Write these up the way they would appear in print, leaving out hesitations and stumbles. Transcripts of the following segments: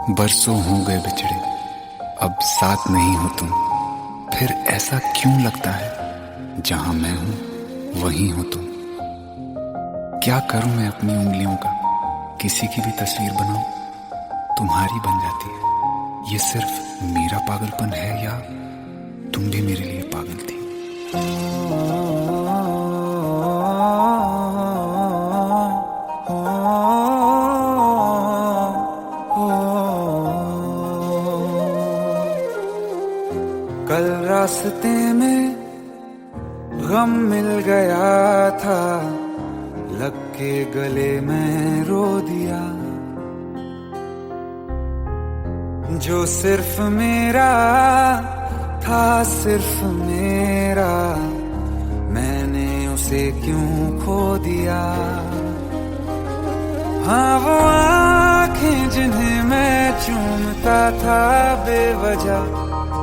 बरसों हो गए बिछड़े, अब साथ नहीं हो तुम। फिर ऐसा क्यों लगता है जहां मैं हूं वहीं हो तुम। क्या करूं मैं अपनी उंगलियों का, किसी की भी तस्वीर बनाऊं तुम्हारी बन जाती है। ये सिर्फ मेरा पागलपन है या तुम भी मेरे लिए पागल थी। कल रास्ते में गम मिल गया था, लग के गले में रो दिया। जो सिर्फ मेरा था, सिर्फ मेरा, मैंने उसे क्यों खो दिया। हाँ वो आँखें जिन्हें मैं चूमता था बेवजह,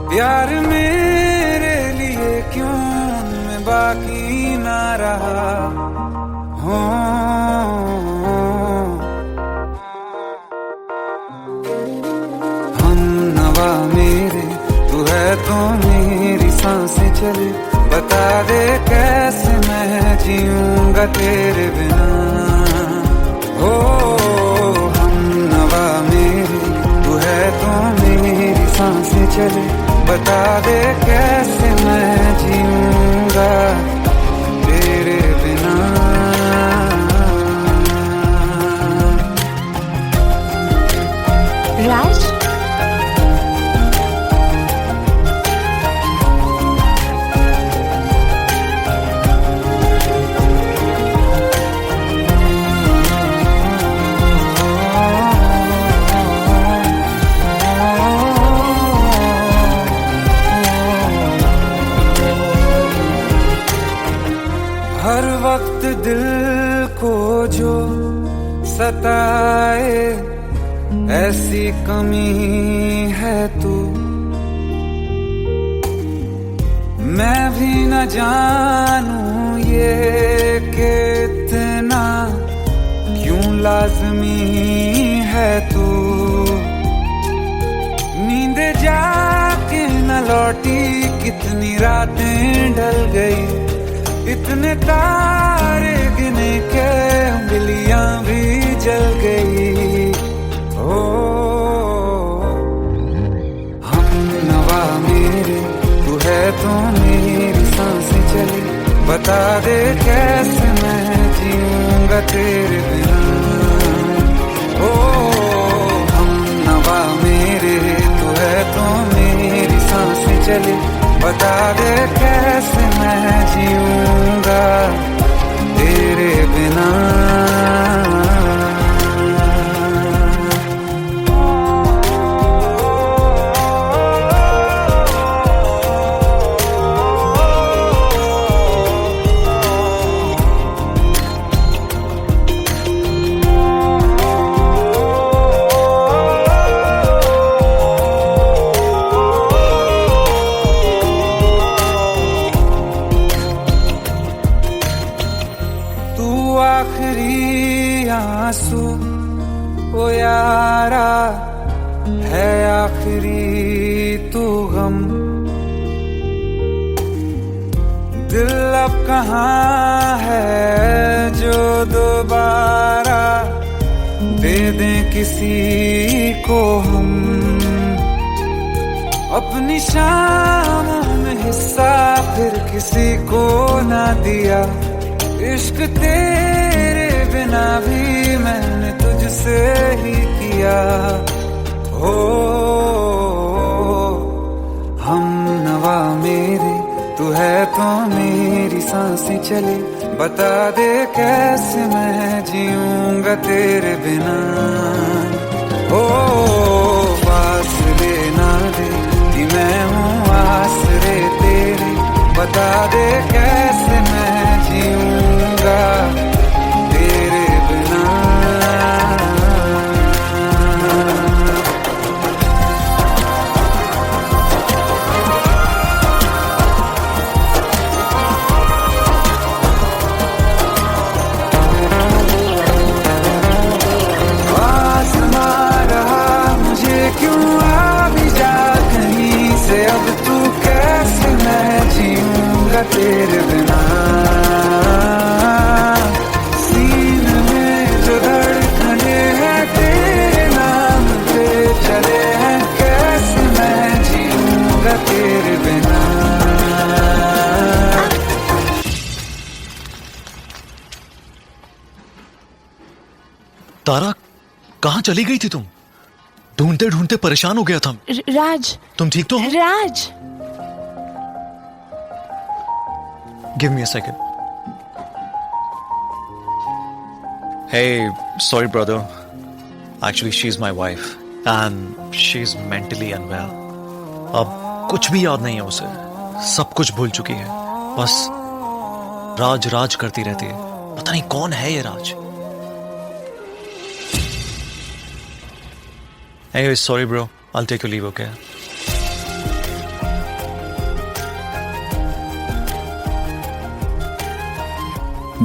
प्यार मेरे लिए क्यों उनमें बाकी ना रहा। हो हम नवा मेरे, तू है तो मेरी सांसें चले। बता दे कैसे मैं जीऊंगा तेरे बिना। हो हम नवा मेरे, तू है तो मेरी सांसें चले। बता दे कैसे मैं जीऊंगा तेरे बिना। राज, हर वक्त दिल को जो सताए, ऐसी कमी है तू। मैं भी न जानूं ये कि इतना क्यों लाज़मी है तू। नींद जाके न लौटी, कितनी रातें ढल गई। इतने तारे गिने के उंगलियां भी जल गई। ओ हम नवा मेरे, तू है तो मेरी सांसें चली। बता दे कैसे मैं जीऊंगा तेरे बिना। ओ हम नवा मेरे, तू है तो मेरी सांसें चली। बता दे कैसे मैं जीऊंगा तेरे बिना। आखिरी आंसू ओ यारा है, आखिरी तू गम। दिल अब कहाँ है जो दोबारा दे दें किसी को हम। अपनी शामों में हिस्सा फिर किसी को ना दिया। इश्क तेरे बिना भी मैंने तुझसे ही किया। हो हम नवा मेरे, तू है तो मेरी सांसें चली। बता दे कैसे मैं जीऊंगा तेरे बिना। ओ फासले ना दे कि मैं हूँ आसरे तेरे। बता दे कैसे मैं जीऊंगा तेरे बिना। आसमां रहा मुझे तारा, कहाँ चली गई थी तुम? ढूंढते ढूंढते परेशान हो गया था। राज, तुम ठीक तो हो? Raj. Give me a second. Hey, sorry brother. Actually, she's my wife and she's mentally unwell. अब कुछ भी याद नहीं है उसे, सब कुछ भूल चुकी है। बस राज राज करती रहती है। पता नहीं कौन है ये राज। Anyway, sorry bro. I'll take your leave, okay?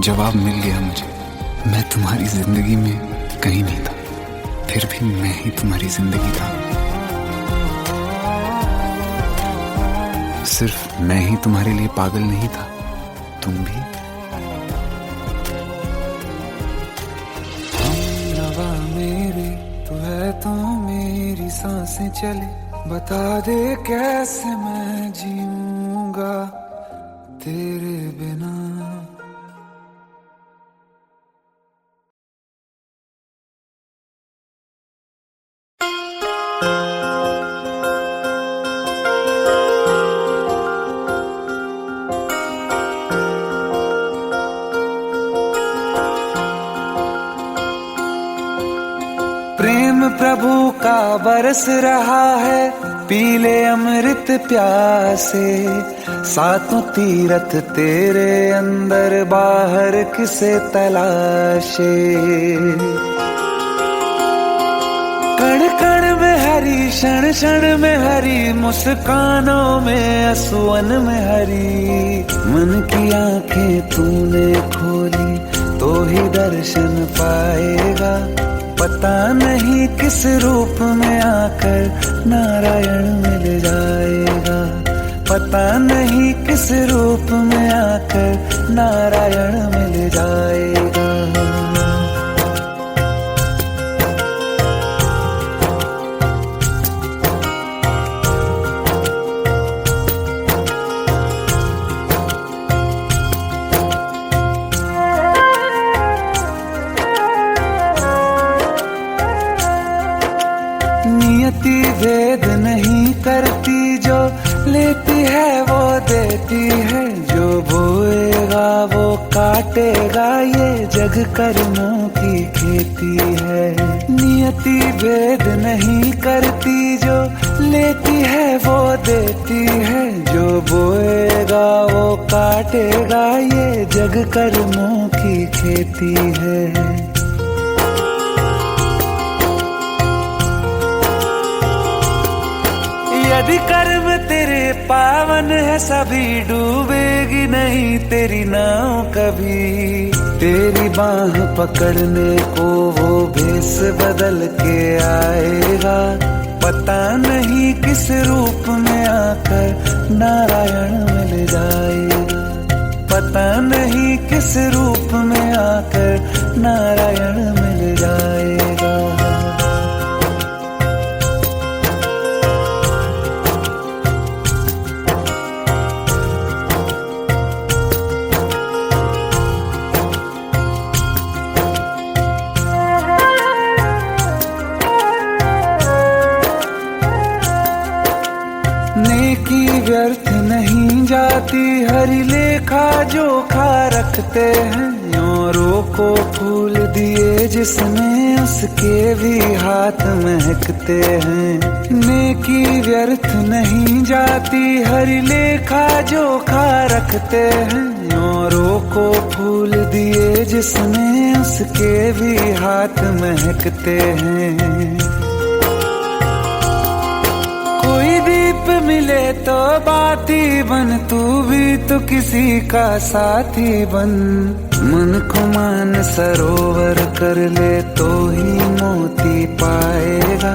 जवाब मिल गया मुझे। मैं तुम्हारी जिंदगी में कहीं नहीं था, फिर भी मैं ही तुम्हारी जिंदगी था। सिर्फ मैं ही तुम्हारे लिए पागल नहीं था, तुम भी। हमनवा मेरी तू है तो मेरी सांसें चले, बता दे कैसे मैं जीऊंगा तेरे बिना। प्रेम प्रभु का बरस रहा है, पीले अमृत प्यासे। सातों तीरथ तेरे अंदर बाहर किसे तलाशे। कण कण में हरी, क्षण क्षण में हरी, मुस्कानों में असुवन में हरी। मन की आंखें तूने खोली तो ही दर्शन पाएगा। पता नहीं किस रूप में आकर नारायण मिल जाएगा। पता नहीं किस रूप में आकर नारायण मिल जाएगा। नियति भेद नहीं करती, जो लेती है वो देती है। जो बोएगा वो काटेगा, ये जग कर्मों की खेती है। नियति भेद नहीं करती, जो लेती है वो देती है। जो बोएगा वो काटेगा, ये जग कर्मों की खेती है। यदि कर्म तेरे पावन है, सभी डूबेगी नहीं तेरी नाव कभी। तेरी बाह पकड़ने को वो भेष बदल के आएगा। पता नहीं किस रूप में आकर नारायण मिल जाएगा। पता नहीं किस रूप में आकर नारायण मिल जाएगा। नेकी व्यर्थ नहीं जाती, हरि लेखा जोखा रखते हैं। औरों को फूल दिए जिसने, उसके भी हाथ महकते हैं। नेकी व्यर्थ नहीं जाती, हरि लेखा जोखा रखते हैं। औरों को फूल दिए जिसने, उसके भी हाथ महकते हैं। कोई दीप मिले तो बाती बन, तू भी तो किसी का साथी बन। मन को मान सरोवर कर ले तो ही मोती पाएगा।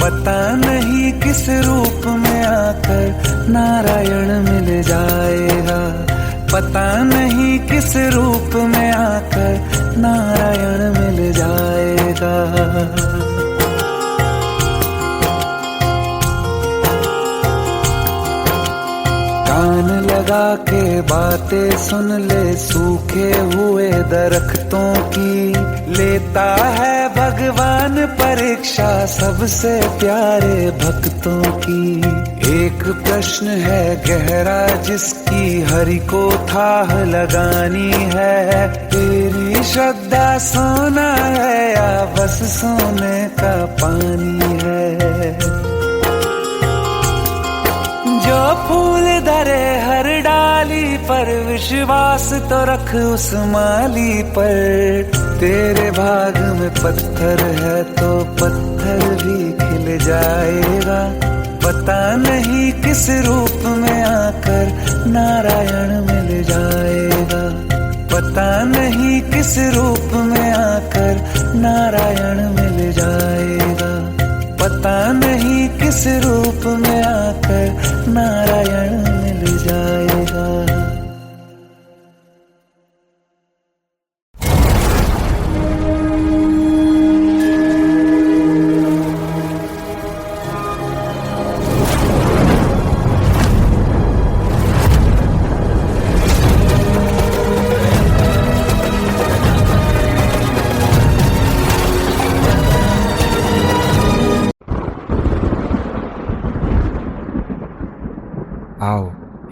पता नहीं किस रूप में आकर नारायण मिल जाएगा। पता नहीं किस रूप में आकर नारायण मिल जाएगा। कान लगा लगा के बातें सुन ले सूखे हुए दरख्तों की। लेता है भगवान परीक्षा सबसे प्यारे भक्तों की। एक प्रश्न है गहरा जिसकी हरि को थाह लगानी है। तेरी श्रद्धा सोना है या बस सोने का पानी है। जो फूल धरे हर डाली पर विश्वास तो रख उस माली पर। तेरे भाग में पत्थर है तो पत्थर भी खिल जाएगा। पता नहीं किस रूप में आकर नारायण मिल जाएगा। पता नहीं किस रूप में आकर नारायण मिल जाएगा। पता नहीं किस रूप में आकर नारायण मिल जाएगा। आओ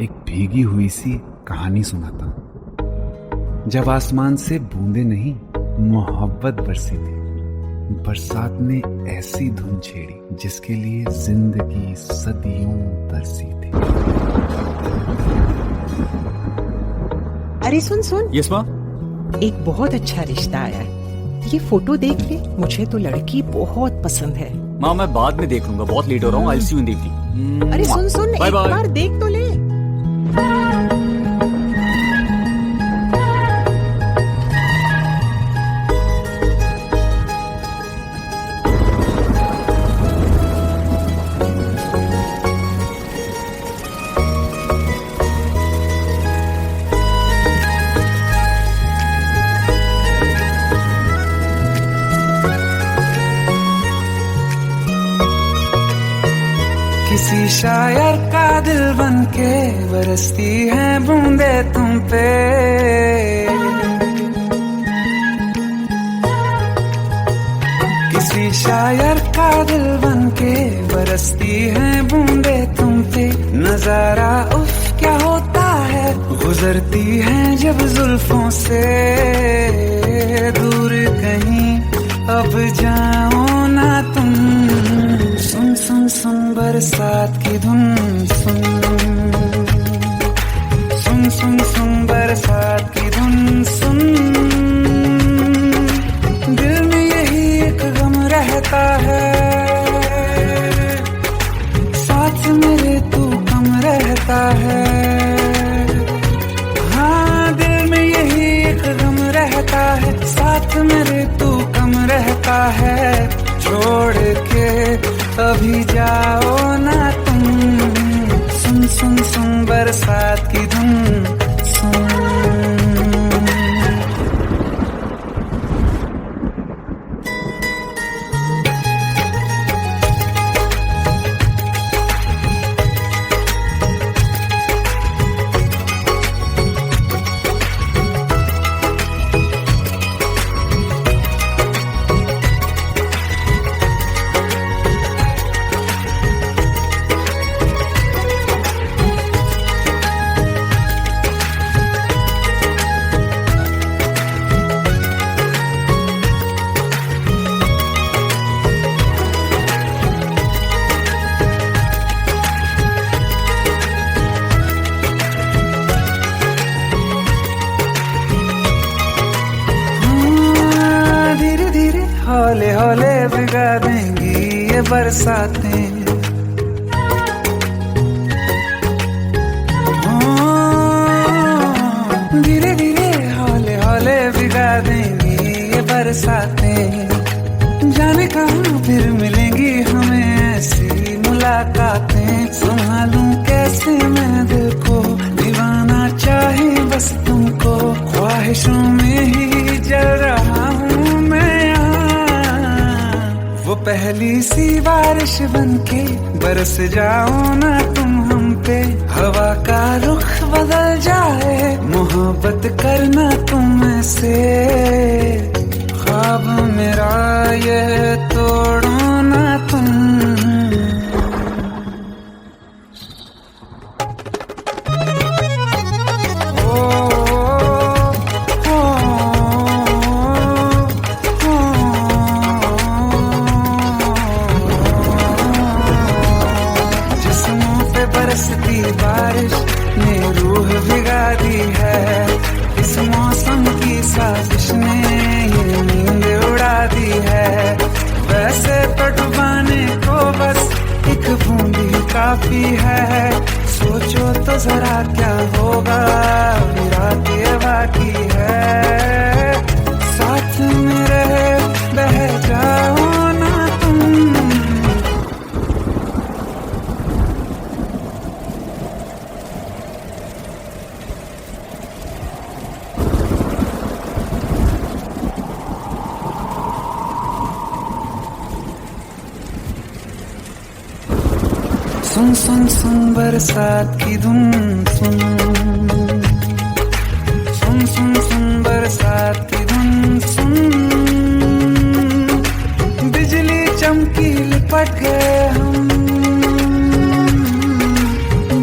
एक भीगी हुई सी कहानी सुनाता हूं। जब आसमान से बूंदे नहीं मोहब्बत बरसी थी। बरसात ने ऐसी धुन छेड़ी जिसके लिए जिंदगी सदियों तरसी थी। अरे सुन सुन। यस माँ। एक बहुत अच्छा रिश्ता आया है, ये फोटो देख ले। मुझे तो लड़की बहुत पसंद है। माँ मैं बाद में देख लूंगा, बहुत लेट हो रहा हूँ। आई सी यू इन द इवनिंग। अरे सुन सुन, एक बार देख तो ले। किसी शायर का दिल बनके बरसती है बूंदे तुम पे। किसी शायर का दिल बनके बरसती है बूंदे तुम पे। नजारा उफ क्या होता है, गुजरती है जब जुल्फों से। दूर कहीं अब जाओ ना तुम। सुन सुन सुन बरसात की धुन सुन। सुन सुन सुन बरसात की धुन सुन। दिल में यही एक गम रहता है, साथ मेरे तू कम रहता है। हाँ दिल में यही एक गम रहता है, साथ मेरे तू कम रहता है। छोड़ के अभी जाओ ना तुम। सुन सुन सुन बरसात की धुन सुन। हौले हौले भिगा देंगी ये बरसातें। धीरे धीरे हौले हौले भिगा देंगी ये बरसातें। जाने कहाँ फिर मिलेंगी हमें ऐसी मुलाकातें। संभालूं कैसे मैं दिल को, दीवाना चाहे बस तुमको। ख्वाहिशों में ही जल रहा हूँ मैं वो पहली सी बारिश बनके बरस जाओ ना तुम हम पे हवा का रुख बदल जाए, मोहब्बत करना तुमसे ख्वाब मेरा ये तोड़ो ना तुम। बरसती बारिश ने रूह भिगा दी है, इस मौसम की साजिश ने ये नींद उड़ा दी है। वैसे तो डुबाने को बस एक बूंद ही काफी है, सोचो तो जरा क्या होगा रात ये बाकी है। साथ मेरे बह जाओ ना तुम। सुन सुन सुन बरसात की धुन सुन, सुन सुन सुन बरसात की धुन सुन। बिजली चमकी लिपट गए हम,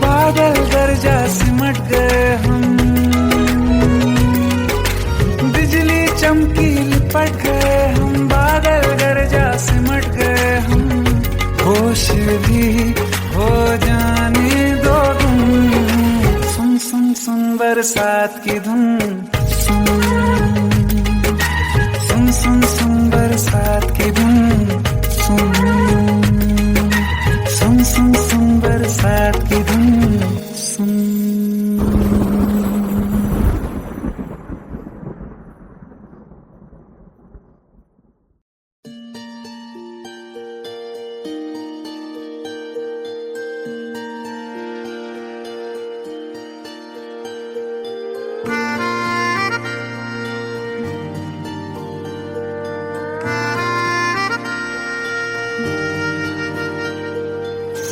बादल गरजा सिमट गए हम। बिजली चमकी लिपट गए हम, बादल गरजा सिमट गए हम। होश भी हो जाने दो तुम। सुन सुन सुन बरसात की धुन सुन, सुन सुन सुन बरसात की धुन सुन, सुन सुन सुन बरसात की धुन सुन।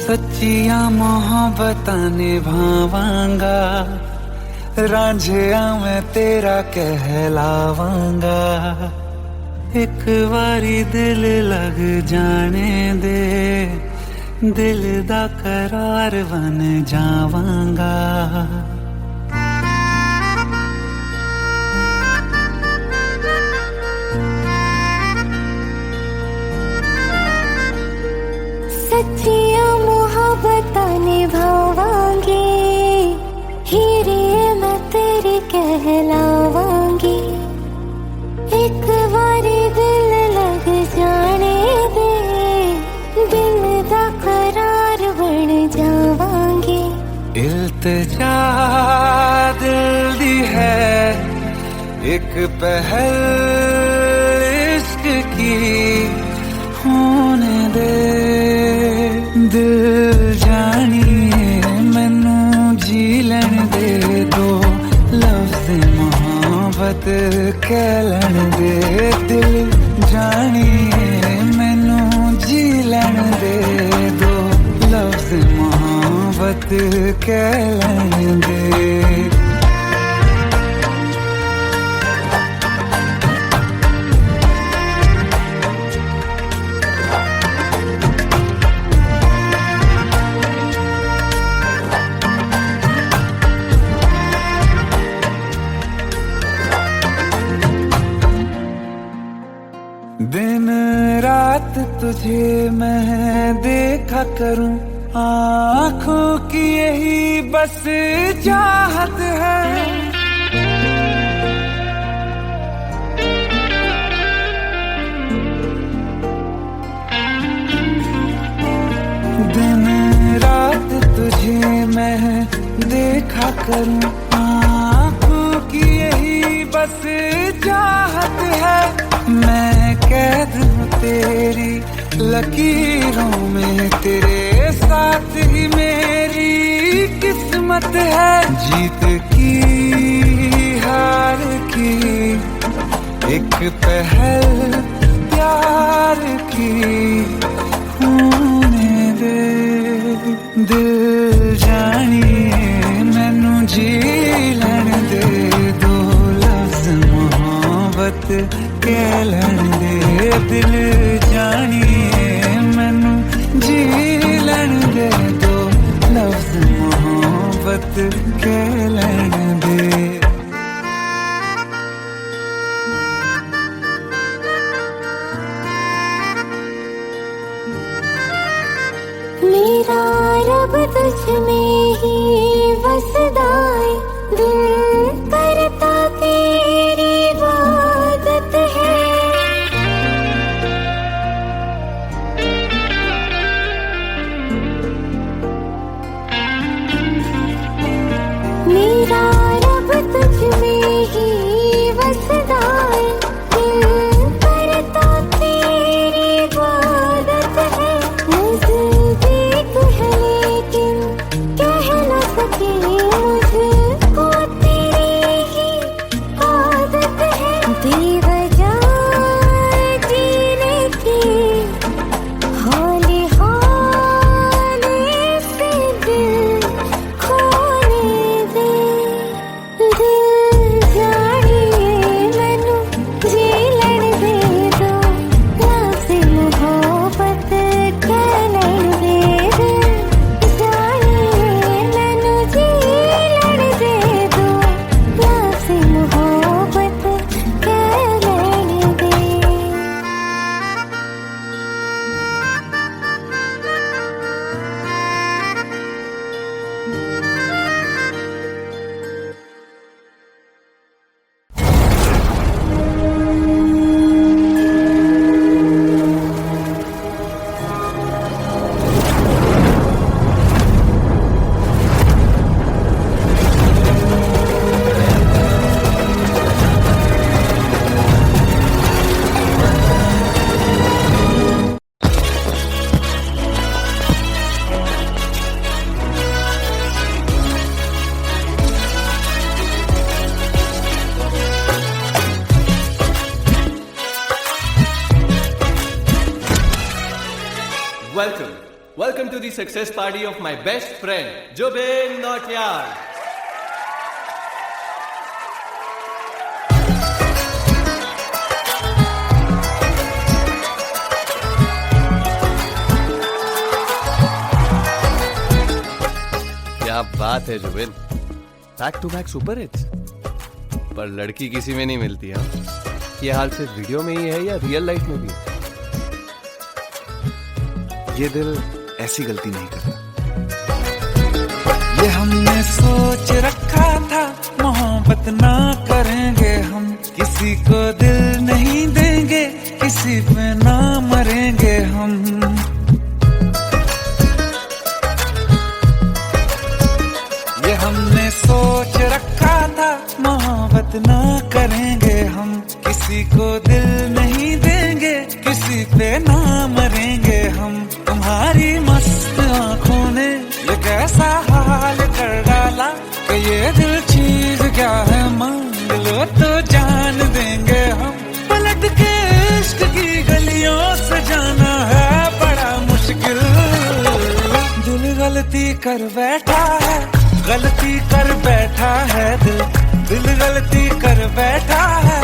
सच्चिया मोहब्बतां निभावांगा, रांझिया मैं तेरा कहलावांगा। एक बारी दिल लग जाने दे, दिल दा करार बन जावांगा। सच्चिया मोहब्बतां निभावांगी, हीरे मैं तेरी कहलावांगी। एक बारी दिल लग जाने दे, दिल दा करार बन जावांगी। इल्तिजा दिल दी है एक पहल इश्क की होने दे। दिल जानिए मैनू जी लैन दे दो, लफ्ज़ मोहब्बत कह लैन दे। दिल जानिए मैनू जी लैन दे दो, लफ्ज़ मोहब्बत कह लैन दे। दिन रात तुझे मैं देखा करूं, आँखों की यही बस चाहत है। दिन रात तुझे मैं देखा करूं, आँखों की यही बस चाहत है। मैं कैद हूँ तेरी लकीरों में, तेरे साथ ही मेरी किस्मत है। जीत की हार की एक पहल प्यार की होने दे। दिल जाने दिल जानिए मैनू जी लैन दे दो लफ्ज मोहब्बत कह लैन दे। मेरा रब तुझ में ही वसदा है, दिल करता तेरी इबादत है। मेरा रब तुझ में ही वसदा है, दिल करता तेरी इबादत है। नज़दीक है लेकिन कह न सके मुझको तेरी ही आदत है। बेवजह जीने की हौले हौले से दिल खोने दे। दिल जानिए मैनू जी लैन दे दो लफ्ज़ मोहब्बत कह लैन दे। दिल जानिए मैनू जी लैन दे दो लफ्ज़ मोहब्बत कह लैन दे। Welcome to the success party of my best friend, Jobin Nautiyal. क्या बात है Zubin, back to back super hits. पर लड़की किसी में नहीं मिलती है। ये हाल सिर्फ वीडियो में ही है या रियल लाइफ में भी है? ये दिल ऐसी गलती नहीं करता। ये हमने सोच रखा था मोहब्बत ना करेंगे हम, किसी को दिल नहीं देंगे, किसी पे ना मरेंगे हम। ये हमने सोच रखा था मोहब्बत ना करेंगे हम, किसी को दिल नहीं देंगे, किसी पे ना मरेंगे हम। तुम्हारी मस्त आंखों ने ये कैसा हाल कर डाला कि ये दिल चीज क्या है मांग लो तो जान देंगे हम। पलट के इश्क की गलियों से जाना है बड़ा मुश्किल। दिल गलती कर बैठा है, गलती कर बैठा है दिल। दिल गलती कर बैठा है,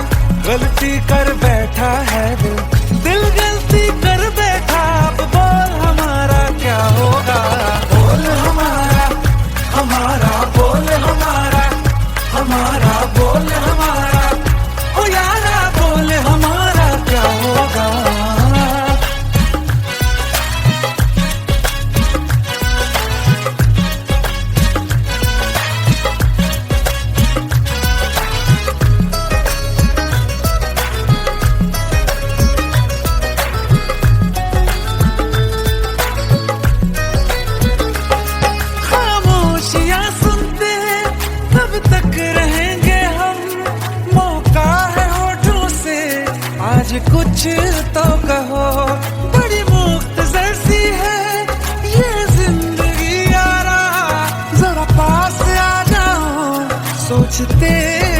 गलती कर बैठा है दिल। दिल गलती कर बैठा, अब बोल हमारा क्या होगा। बोल हमारा, हमारा बोल हमारा, हमारा बोल हमारा, ओ यारा बोल हमारा क्या होगा। कुछ तो कहो, बड़ी मुख्तसर सी है ये जिंदगी यारा। जरा पास आ जाओ, सोचते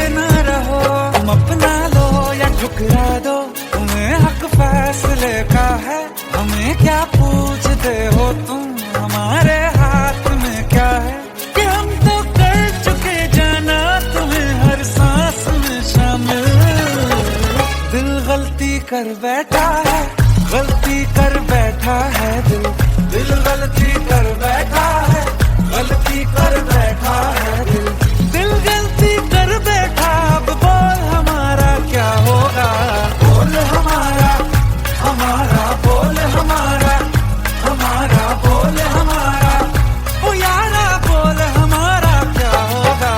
न रहो। तुम अपना लो या ठुकरा दो, तुम्हें हक फैसले का है। हमें क्या पूछते हो तुम, हमारे हाथ में क्या है। कि हम तो कर चुके जाना तुम्हें हर सांस में शामिल। दिल गलती कर बैठा है, गलती कर बैठा है दिल, दिल गलती कर बैठा है, गलती कर बैठा है दिल, दिल गलती कर बैठा। अब बोल हमारा क्या होगा, बोल हमारा, हमारा बोल हमारा, हमारा बोल हमारा, ओ यारा बोल हमारा क्या होगा।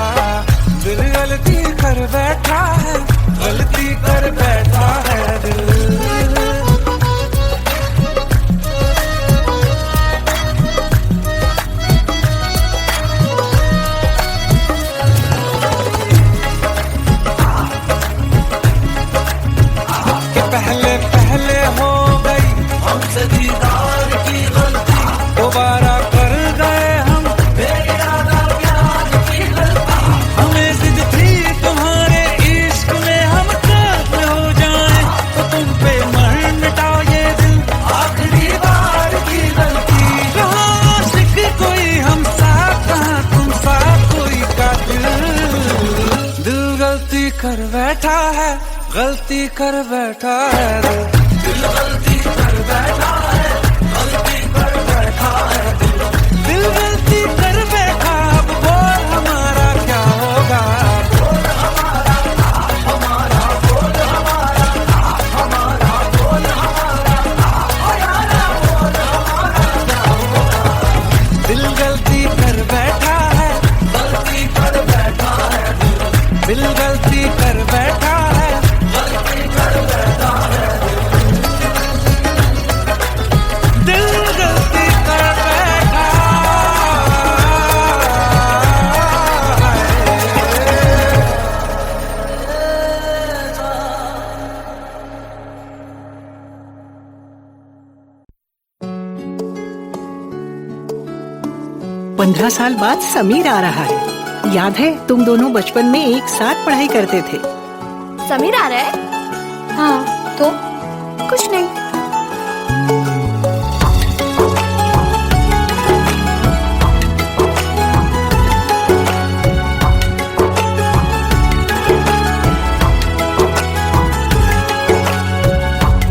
दिल गलती कर बैठा है, गलती कर बैठा है दिल। पहले पहले हो गई हमसे दीदार की गलती, दोबारा कर गए हम बेइरादा प्यार की गलती। हमें जिद थी तुम्हारे इश्क में हम काफिर हो जाएं, तो तुम पे मर मिटाओ ये दिल आखिरी बार की गलती। कहाँ आशिक कोई हम साथ, कहाँ तुम साथ कोई कातिल। दिल गलती कर बैठा है, गलती कर बैठा है दिल गलती कर बैठा है, गलती कर बैठा है दिल गलती कर बैठा। अब बोल हमारा क्या होगा, बोल हमारा, हमारा बोल हमारा, हमारा बोल हमारा, ओ यारा बोल हमारा क्या होगा। दिल गलती कर बैठा है, गलती कर बैठा है दिल गलती कर बैठा है, गलती कर बैठा है दिल गलती कर बैठा है। 15 साल बाद समीर आ रहा है। याद है तुम दोनों बचपन में एक साथ पढ़ाई करते थे। समीर आ रहा है? हाँ तो कुछ नहीं।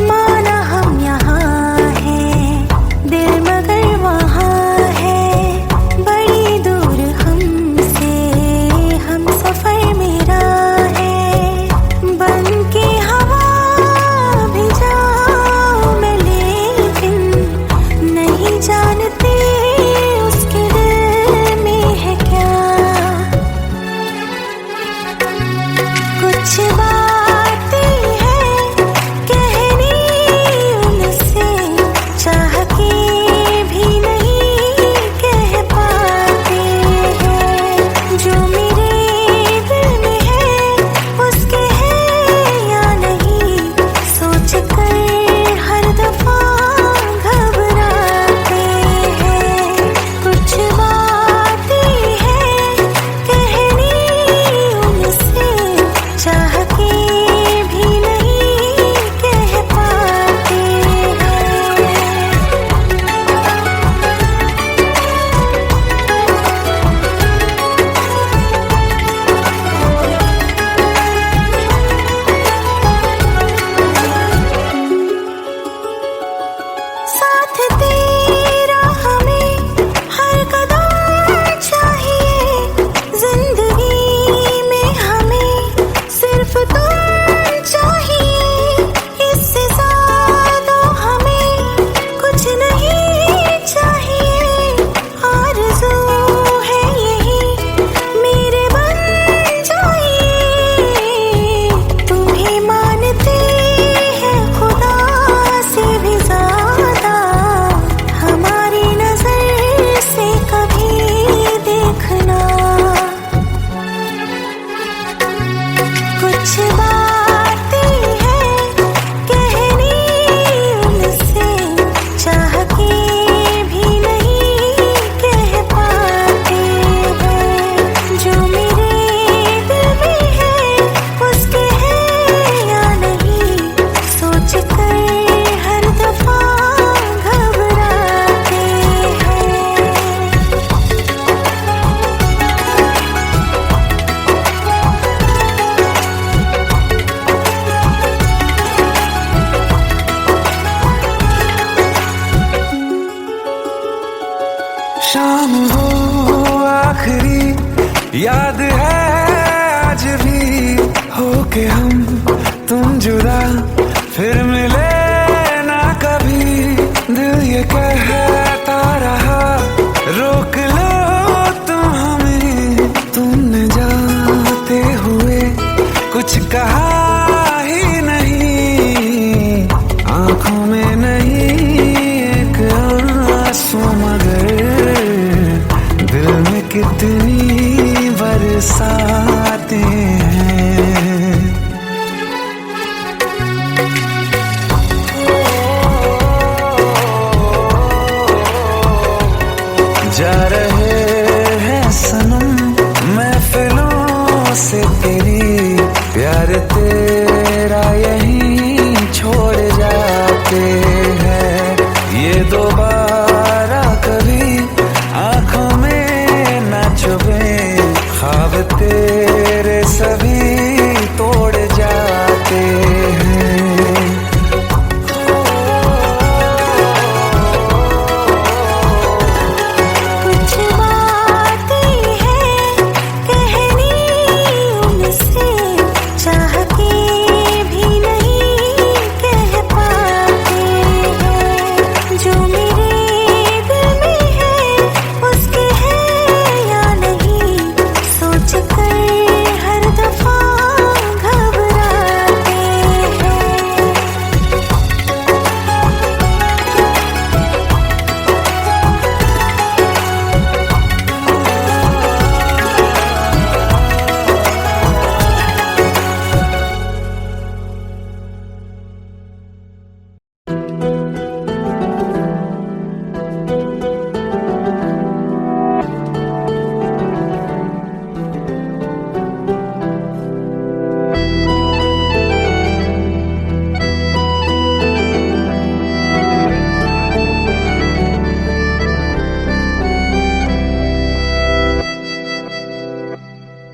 माना हम यहाँ हैं, दिल मगर वहाँ है, बड़ी दूर हमसे हम सफर मेरा है। बन के हवा भी जा शाम हो आखिरी याद है आज भी होके हम तुम जुदा फिर मिले ना कभी। दिल ये कहता रहा रोक लो तुम हमें, तुमने जाते हुए कुछ कहा ही नहीं। आंखों में नहीं एक आंसू मगर दिल में कितनी बरसाते हैं। जा रहे हैं सनम महफिलों से तेरी, प्यार तेरा यहीं छोड़ जाते हैं। ये दोबारा कभी आंखों में ना चुभे, ख्वाब तेरे सभी तोड़ जाते हैं। कुछ बातें हैं कहनी उनसे, चाह के भी नहीं कह पाते हैं। जो मेरे दिल में है उसके है या नहीं, सोच कर हर दफा घबराते हैं।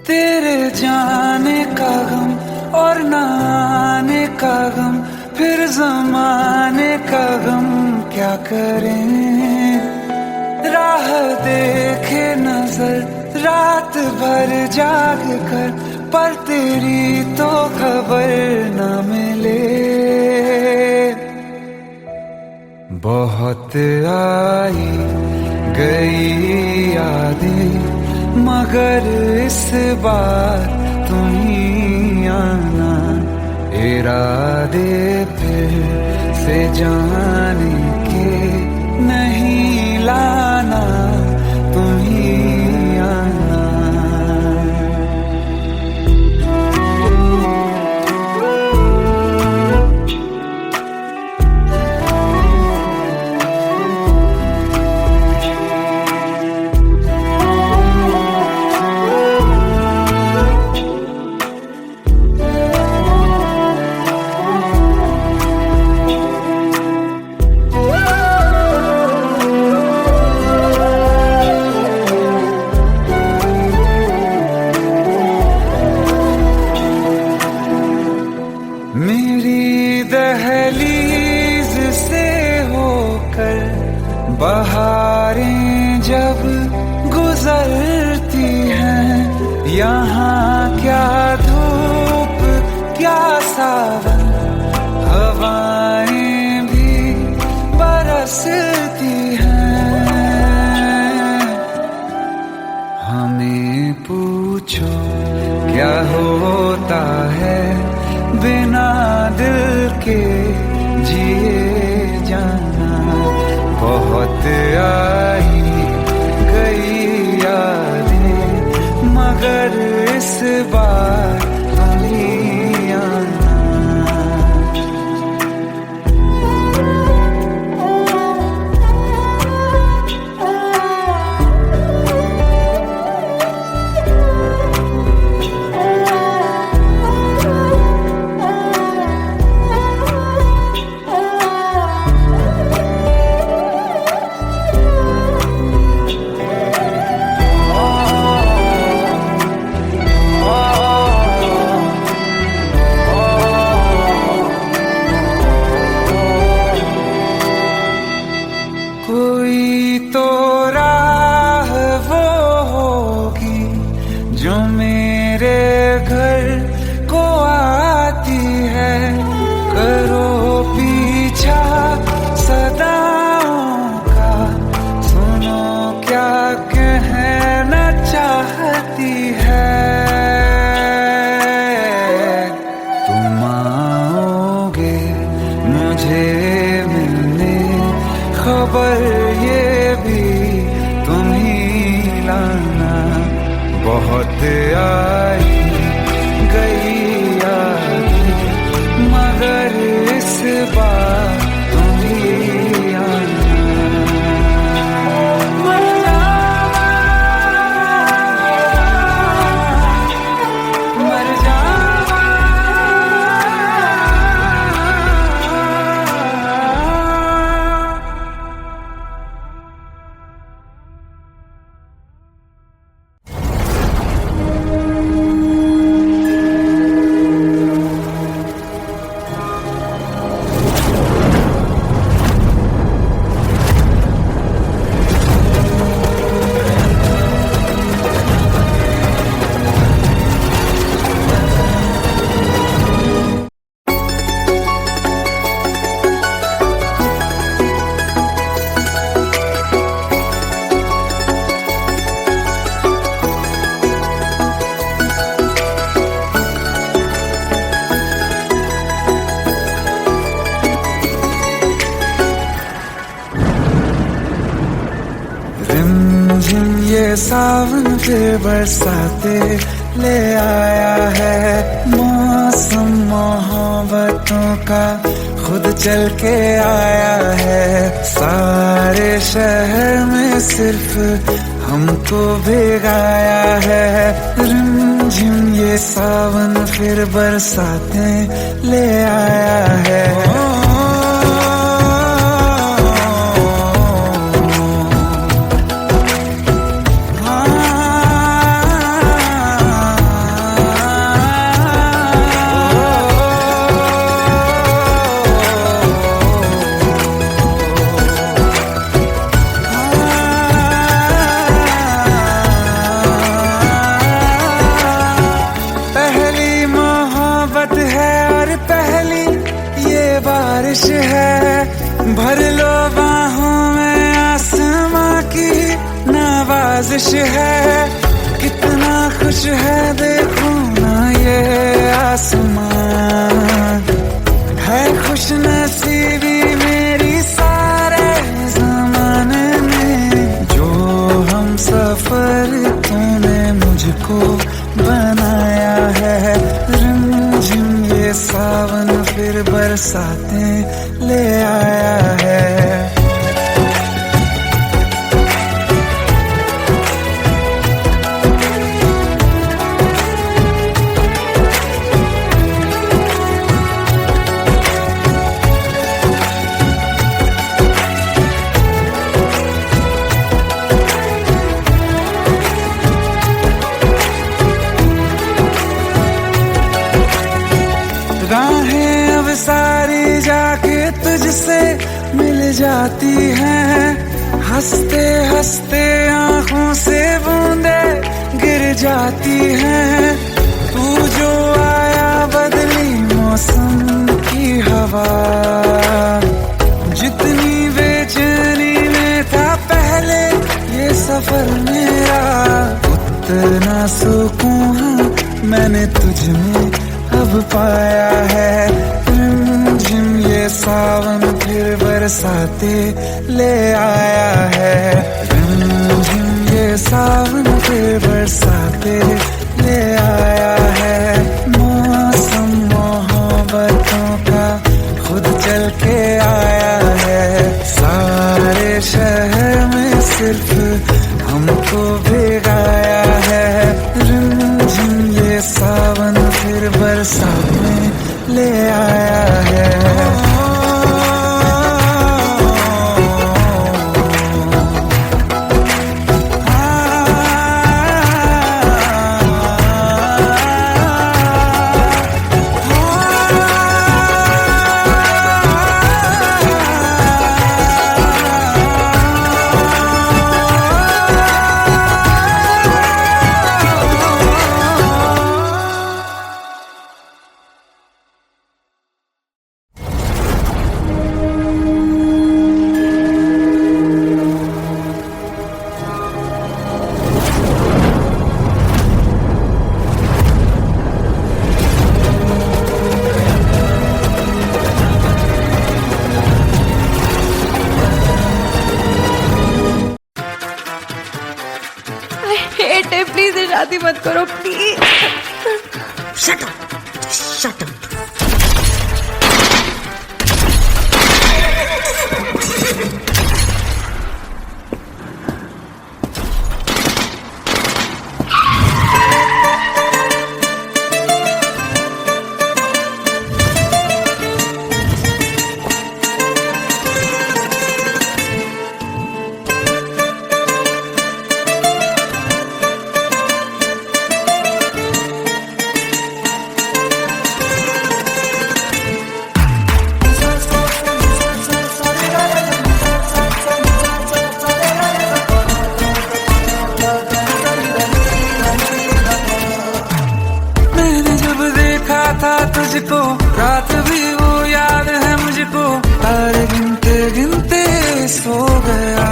तेरे जाने का गम और न आने का गम, फिर जमाने का गम क्या करें। राह देखे नजर रात भर जाग कर, पर तेरी तो खबर न मिले। बहुत आई गई यादें मगर इस बार तुम ही आना, इरादे फिर से जाने के नहीं लाना, तुम ही आना। मेरी दहलीज से होकर बहारें जब गुजरती हैं, यहाँ क्या धूप क्या सावन, हवाएं भी बरसती हैं। हमें पूछो क्या होता है बिना दिल के जिए जाना। बहुत आई गई यादें मगर इस बार तुम ही आना। ये सावन फिर बरसाते ले आया है। मौसम मोहब्बतों का खुद चल के आया है। सारे शहर में सिर्फ हमको भिगाया है। रिमझिम ये सावन फिर बरसाते ले आया है। बारिश है भर लो बाहों में, आसमां की नवाजिश है। कितना खुश है देखो ना ये आसमां, है खुश नसीबी मेरी सारे ज़माने में। जो हम सफर तूने मुझको बनाया है। रिमझिम ये सावन फिर बरसाते ले आया है। राहें अब सारी जाके तुझसे मिल जाती हैं। हंसते हंसते आंखों से बूंदे गिर जाती हैं। तू जो आया बदली मौसम की हवा, जितनी बेचैनी में था पहले ये सफर मेरा, उतना सुकून मैंने तुझ में अब पाया है। रिमझिम ये सावन फिर बरसाते ले आया है। रिमझिम ये सावन फिर बरसाते ले आया है। मौसम मोहब्बतों का खुद चल के आया है। सारे शहर में सिर्फ हमको भिगाया है। रिमझिम ये सावन फिर बरसात में ले आया है। प्लीज शादी मत करो please. Shut up, shut up. था तुझको रात भी वो याद है मुझको, तारे गिनते गिनते सो गया।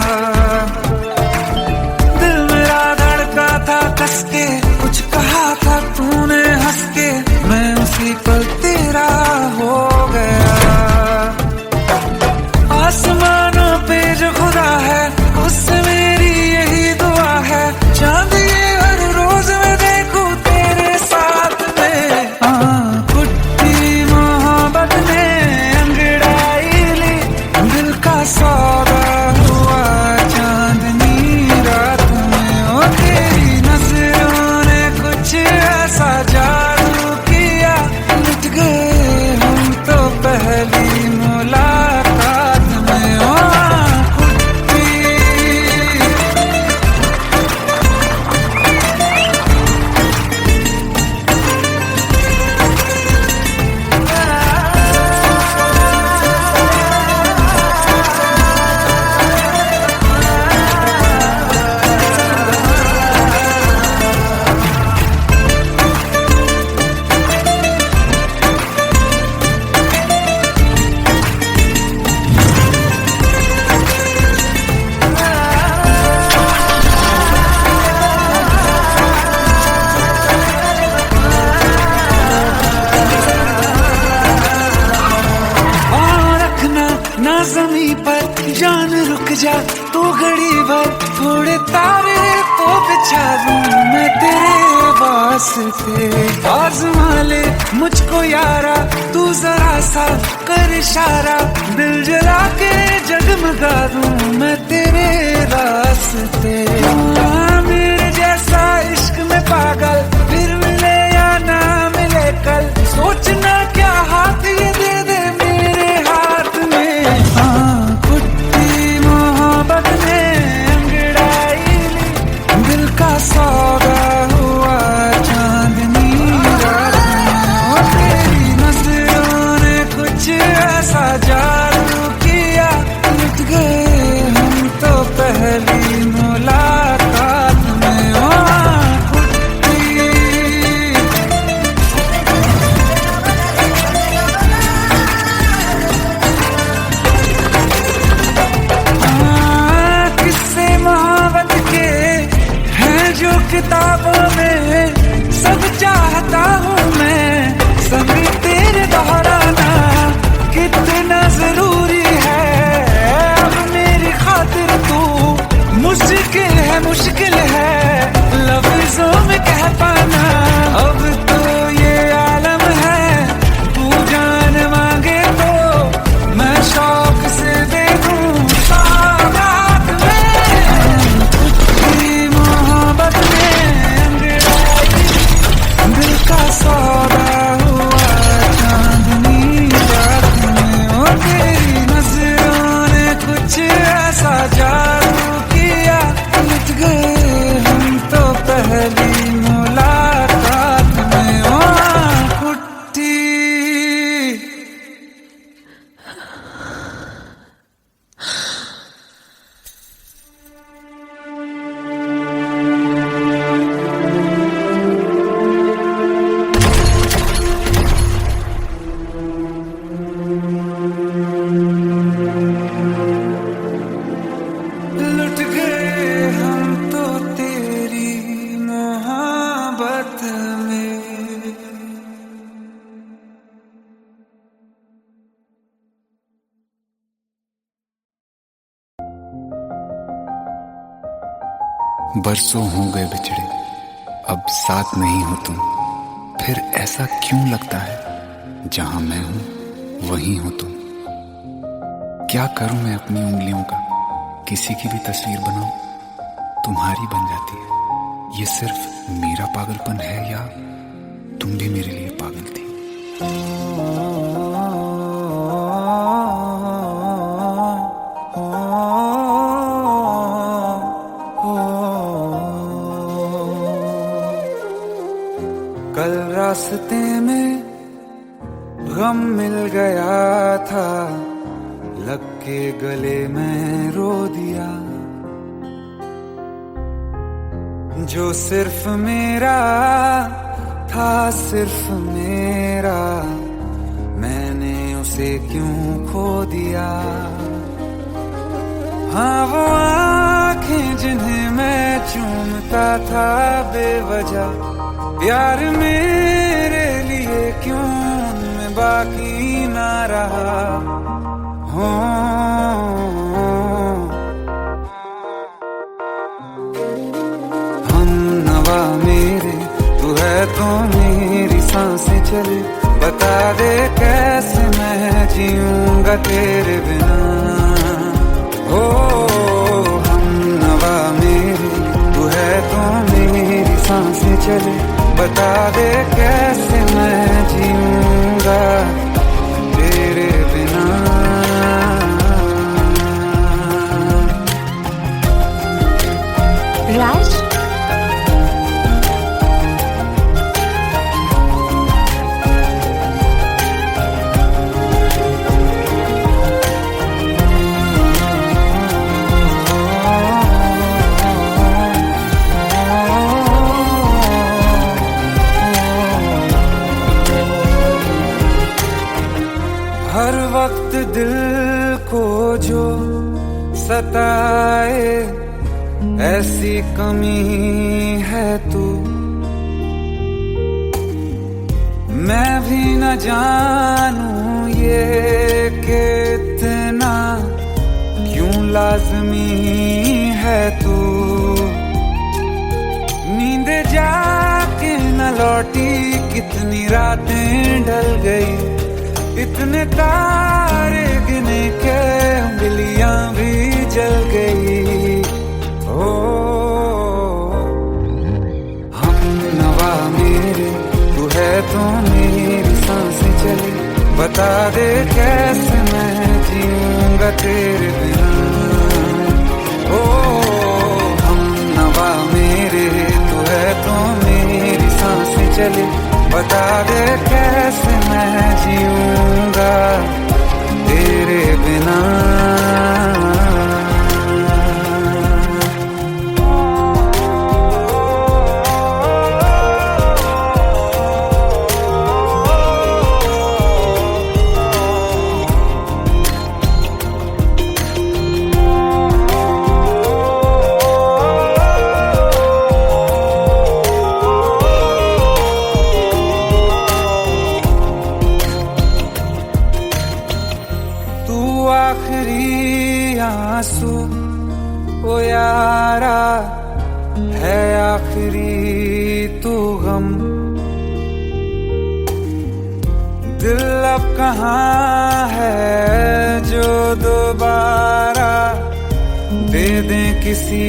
दिल मेरा धड़का था कस के, कुछ कहा था तूने हंस के, मैं उसी पल तेरा हो गया। आसमानों पे जो खुदा है उससे मेरी यही दुआ है, सौदा हुआ चांदनी रात में। ओ तेरी नजरों ने कुछ ऐसा जादू किया, लुट गए हम तो पहली मुलाकात में। ओ ज़मीं पर जान रुक जा तू घड़ी भर, थोड़े तारे तो बिछा दूं मैं तेरे वास्ते। आज़मा ले मुझको यारा तू जरा सा कर इशारा, दिल जला के जगमगा दूं मैं तेरे रास्ते। मेरे जैसा इश्क में पागल फिर मिले या ना मिले कल, सोचना क्या हाथ ये दे दे मेरे हाथ में। कुट्टी मोहब्बत ने अंगड़ाई ली, दिल का सौदा हुआ चांदनी रात में। ओ तेरी नजरों ने कुछ ऐसा जादू किया, लुट गए हम तो पहली मुलाकात में। ओ किताबों में सब चाहता हूँ मैं, सभी तेरे दोहराना कितना जरूरी है। अब मेरी खातिर तू मुश्किल है लफ्जों में कह पाना। अब तो ये आलम है, तू जान मांगे तो मैं शौक से दे दूँ सौगात में। तेरी मोहब्बत दिल का सौदा हुआ चांदनी रात में। ओ तेरी नजरों ने कुछ ऐसा जादू किया, लुट गए हम तो पहली मुलाकात में। ओ कुट्टी लुट गए हम तो तेरी मोहब्बत में। बरसों हो गए बिछड़े, अब साथ नहीं हो तुम, फिर ऐसा क्यों लगता है जहां मैं हूं वहीं हो तुम। क्या करूं मैं अपनी उंगलियों का, किसी की भी तस्वीर बनाऊं तुम्हारी बन जाती है। ये सिर्फ मेरा पागलपन है या तुम भी मेरे लिए पागल थी। कल रास्ते में गम मिल गया था, लग के गले में रो दिया। जो सिर्फ मेरा था, सिर्फ मेरा, मैंने उसे क्यों खो दिया। हाँ वो आँखें जिन्हें मैं चूमता था बेवजह, प्यार मेरे लिए क्यों उनमें बाकी ना रहा। हो हम नवा मेरे, तू है तो मेरी सांसें चले, बता दे कैसे मैं जीऊंगा तेरे बिना। जो सताए ऐसी कमी है तू, मैं भी न जानूं ये कि इतना क्यों लाज़मी है तू। नींद जाके न लौटी कितनी रातें ढल गई, इतने तारे गिने के उंगलियां भी जल गई। ओ हम नवा मेरे तू है तो मेरी सांसें चली, बता दे कैसे मैं जीऊंगा तेरे बिना। ओ हम नवा मेरे तू है तो मेरी सांसें चली, बता दे कैसे मैं जीऊंगा तेरे बिना। आखिरी आंसू ओ यारा है, आखिरी तू गम। दिल अब कहाँ है जो दोबारा दे दें किसी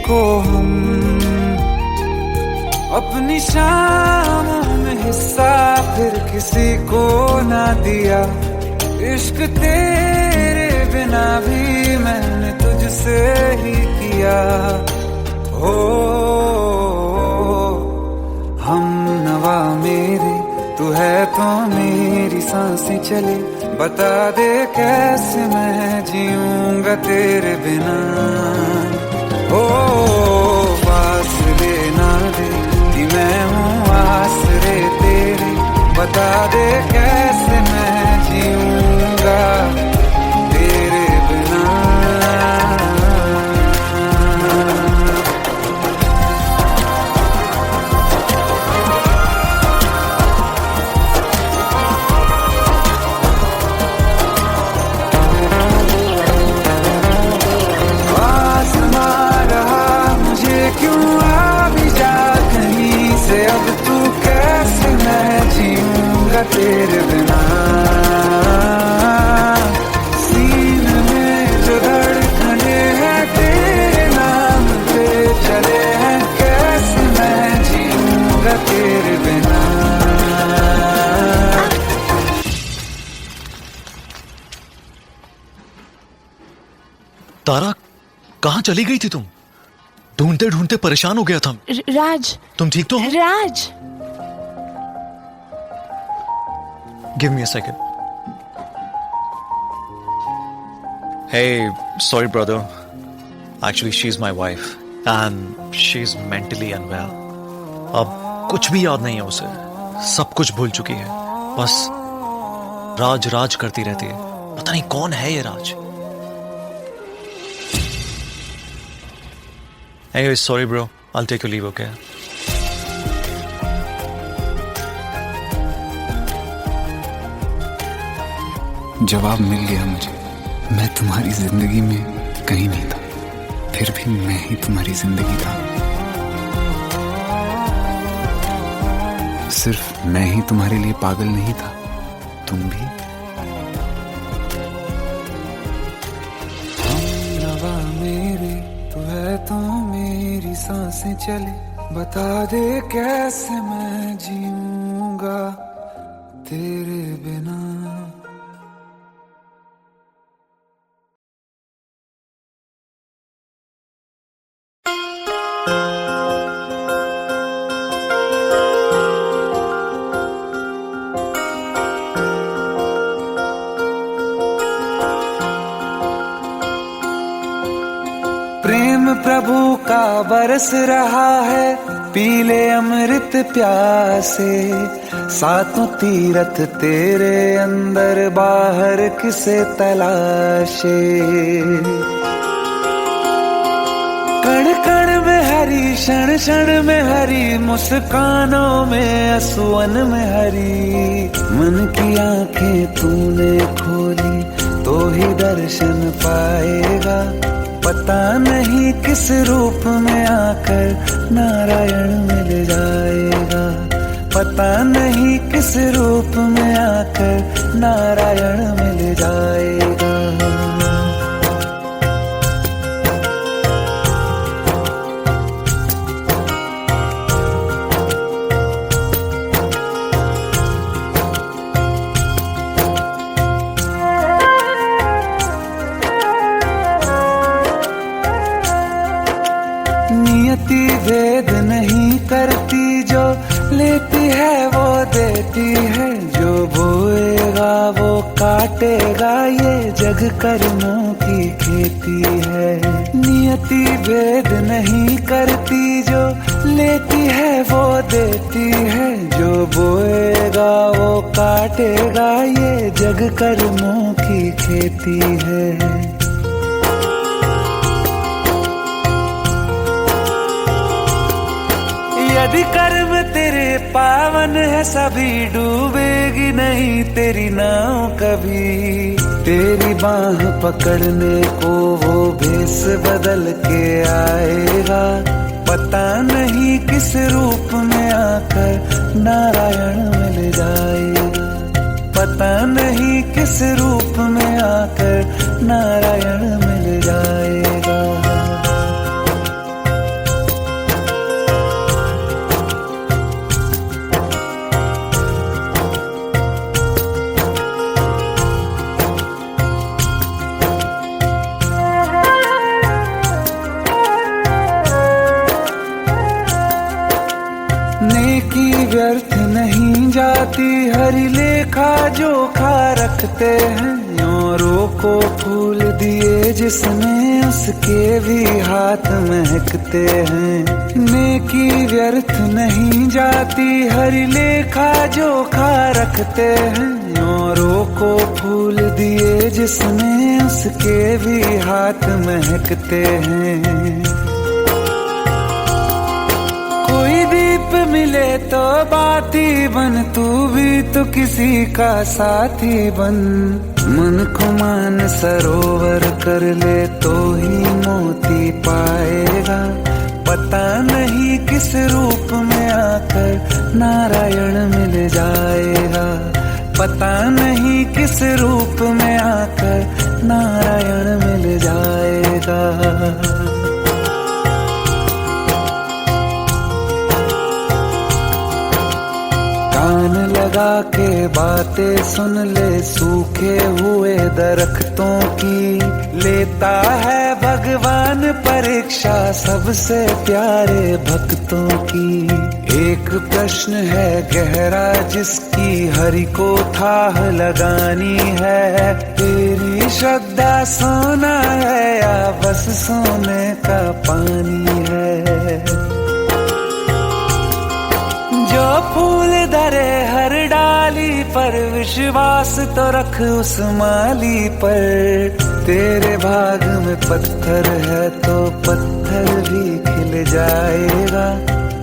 को हम। अपनी शामों में हिस्सा फिर किसी को ना दिया, इश्क तेरे बिना भी मैंने तुझसे ही किया। हो हम नवा मेरे तू है तो मेरी सांसें चले, बता दे कैसे मैं जीऊंगा तेरे बिना। ओ फासले ना दे कि मैं हूँ आसरे तेरे, बता दे कैसे मैं जीऊंगा तेरे बिना। आसमां रहा मुझे क्यों आ भी जा कहीं से, अब तू कैसे मैं जीऊंगा तेरे बिना। सीने में जो धड़कने हैं तेरे नाम पे चले हैं, कैसे मैं जीऊंगा तेरे बिना। तारा, कहाँ चली गई थी तुम? ढूंढते ढूंढते परेशान हो गया था। राज, तुम ठीक तो हो? राज। Give me a second. Hey, sorry brother. Actually, she's my wife and she's mentally unwell. अब कुछ भी याद नहीं है उसे, सब कुछ भूल चुकी है। बस राज राज करती रहती है। पता नहीं कौन है ये राज। Anyway, sorry bro. I'll take your leave, okay? जवाब मिल गया मुझे, मैं तुम्हारी जिंदगी में कहीं नहीं था, फिर भी मैं ही तुम्हारी जिंदगी था। सिर्फ मैं ही तुम्हारे लिए पागल नहीं था, तुम भी। हम नवा मेरे तू है तो मेरी सांसें चले, बता दे कैसे मैं जीऊंगा तेरे बिना। प्रेम प्रभु का बरस रहा है, पीले अमृत प्यासे। सातों तीरथ तेरे अंदर, बाहर किसे तलाशे। कण कण में हरी, क्षण क्षण में हरी, मुस्कानों में असुवन में हरी। मन की आंखें तूने खोली तो ही दर्शन पाएगा। पता नहीं किस रूप में आकर नारायण मिल जाएगा। पता नहीं किस रूप में आकर नारायण मिल जाएगा। नियति भेद नहीं करती, जो लेती है वो देती है। जो बोएगा वो काटेगा, ये जग कर्मों की खेती है। नियति भेद नहीं करती, जो लेती है वो देती है। जो बोएगा वो काटेगा, ये जग कर्मों की खेती है। यदि कर्म तेरे पावन है, सभी डूबेगी नहीं तेरी नाव कभी। तेरी बाह पकड़ने को वो भेष बदल के आएगा। पता नहीं किस रूप में आकर नारायण मिल जाएगा। पता नहीं किस रूप में आकर नारायण मिल जाएगा। नेकी व्यर्थ नहीं जाती, हरि लेखा जोखा रखते हैं। औरों को फूल दिए जिसने, उसके भी हाथ महकते हैं। नेकी व्यर्थ नहीं जाती, हरि लेखा जोखा रखते हैं। औरों को फूल दिए जिसने, उसके भी हाथ महकते हैं। कोई दीप मिले तो बाती बन, तू भी तो किसी का साथी बन। मन को मान सरोवर कर ले तो ही मोती पाएगा। पता नहीं किस रूप में आकर नारायण मिल जाएगा। पता नहीं किस रूप में आकर नारायण मिल जाएगा। कान लगा के बातें सुन ले सूखे हुए दरख्तों की। लेता है भगवान परीक्षा सबसे प्यारे भक्तों की। एक प्रश्न है गहरा जिसकी हरि को थाह लगानी है। तेरी श्रद्धा सोना है या बस सोने का पानी है। जो फूल धरे हर डाली पर, विश्वास तो रख उस माली पर। तेरे भाग में पत्थर है तो पत्थर भी खिल जाएगा।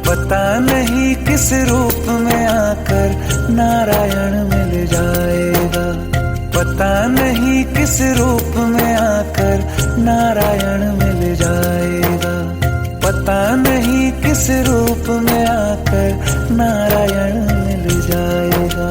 पता नहीं किस रूप में आकर नारायण मिल जाएगा। पता नहीं किस रूप में आकर नारायण मिल जाएगा। पता नहीं किस रूप में आकर नारायण मिल जाएगा।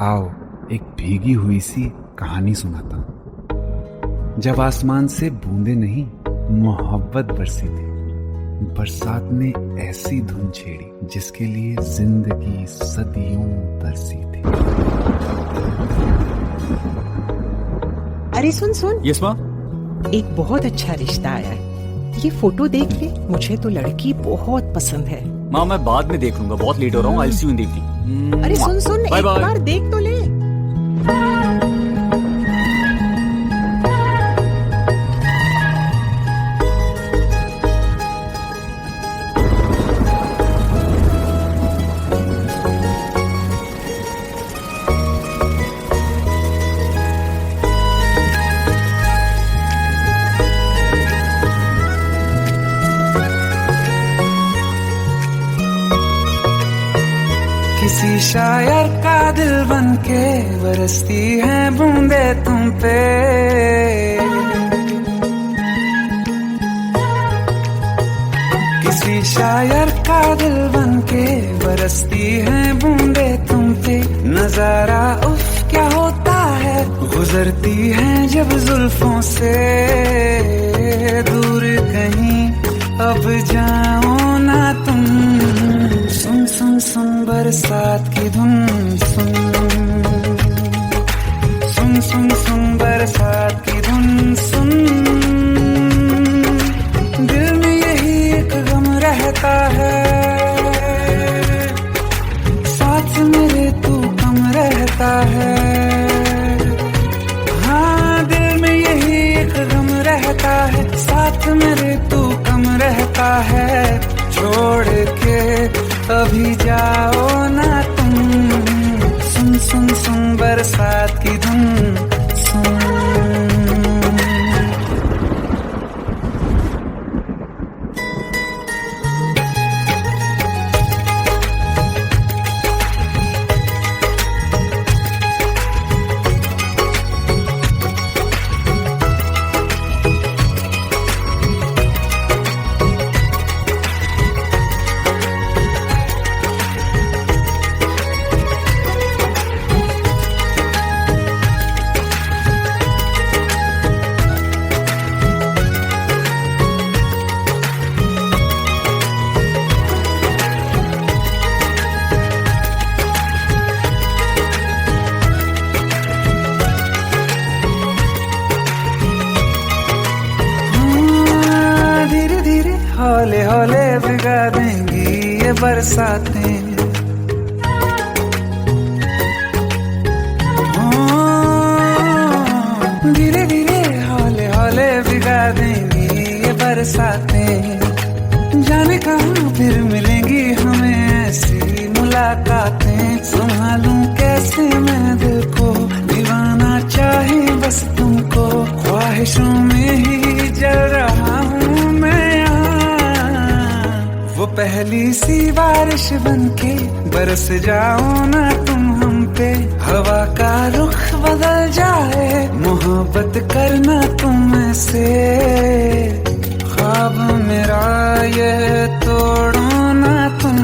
आओ एक भीगी हुई सी कहानी सुनाता हूं। जब आसमान से बूंदे नहीं मोहब्बत बरसी थी, बरसात ने ऐसी धुन छेड़ी जिसके लिए जिंदगी सदियों तरसी थी। अरे सुन सुन, यस माँ। एक बहुत अच्छा रिश्ता आया है, ये फोटो देख ले। मुझे तो लड़की बहुत पसंद है। माँ मैं बाद में देख लूंगा, बहुत लेट हो रहा हूँ। आई सी यू इन द इवनिंग। अरे सुन सुन, बाय एक बाय। बार देख तो ले। किसी शायर का दिल बन के बरसती है बूंदे तुम पे। किसी शायर का दिल बन के बरसती है बूंदे तुम पे। नजारा उफ क्या होता है, गुजरती है जब जुल्फों से। दूर कहीं अब जाओ ना तुम, सुन सुन सुन बरसात की धुन। सुन सुन सुन सुन बरसात की धुन। सुन दिल में यही एक गम रहता है, साथ मेरे तू कम रहता है। हाँ दिल में यही एक गम रहता है, साथ मेरे तू कम रहता है। छोड़ के अभी जाओ ना तुम, सुन सुन सुन बरसात की धुन। सुन हौले हौले भिगा देंगी ये बरसातें। धीरे धीरे हौले हौले भिगा देंगी ये बरसातें। जाने कहाँ फिर मिलेंगी हमें ऐसी मुलाकातें। संभालूं कैसे मैं दिल को, दीवाना चाहे बस तुमको। ख्वाहिशों में ही जल रहा हूँ मैं यहाँ। वो पहली सी बारिश बनके बरस जाओ ना तुम हम पे। हवा का रुख बदल जाए, मोहब्बत करना तुम ऐसे। ख्वाब मेरा ये तोड़ो ना तुम।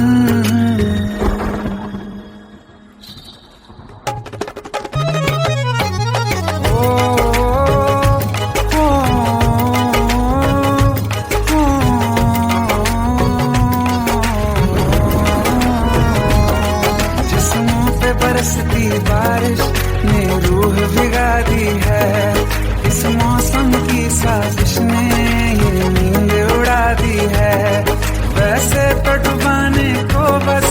बरसती बारिश ने रूह भिगा दी है। इस मौसम की साजिश ने ये नींद उड़ा दी है। वैसे तो डुबाने को बस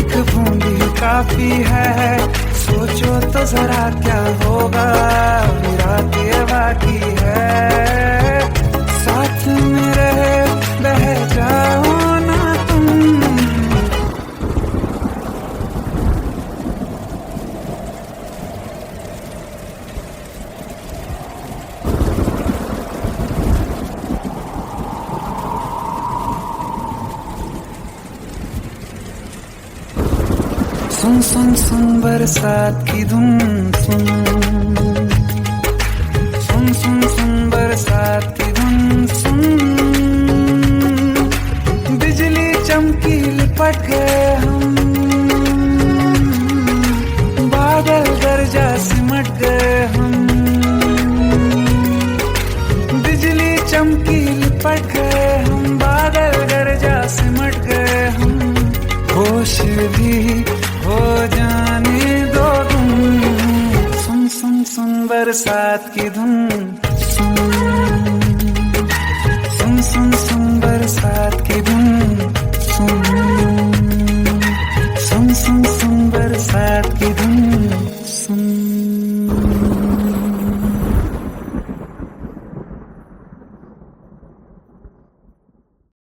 एक बूंद ही काफी है। सोचो तो जरा क्या होगा, रात ये बाकी है। साथ में रहे बह जाओ ना तुम। सुन सुन सुन बरसात की धुन। सुन सुन सुन सुन बरसात की धुन। सुन बिजली चमकी लिपट गए हम, बादल गरजा सिमट गए हम। बिजली चमकी लिपट गए हम, बादल गरजा बरसात की धुन, सुन सुन सुन सुन बरसात की धुन, सुन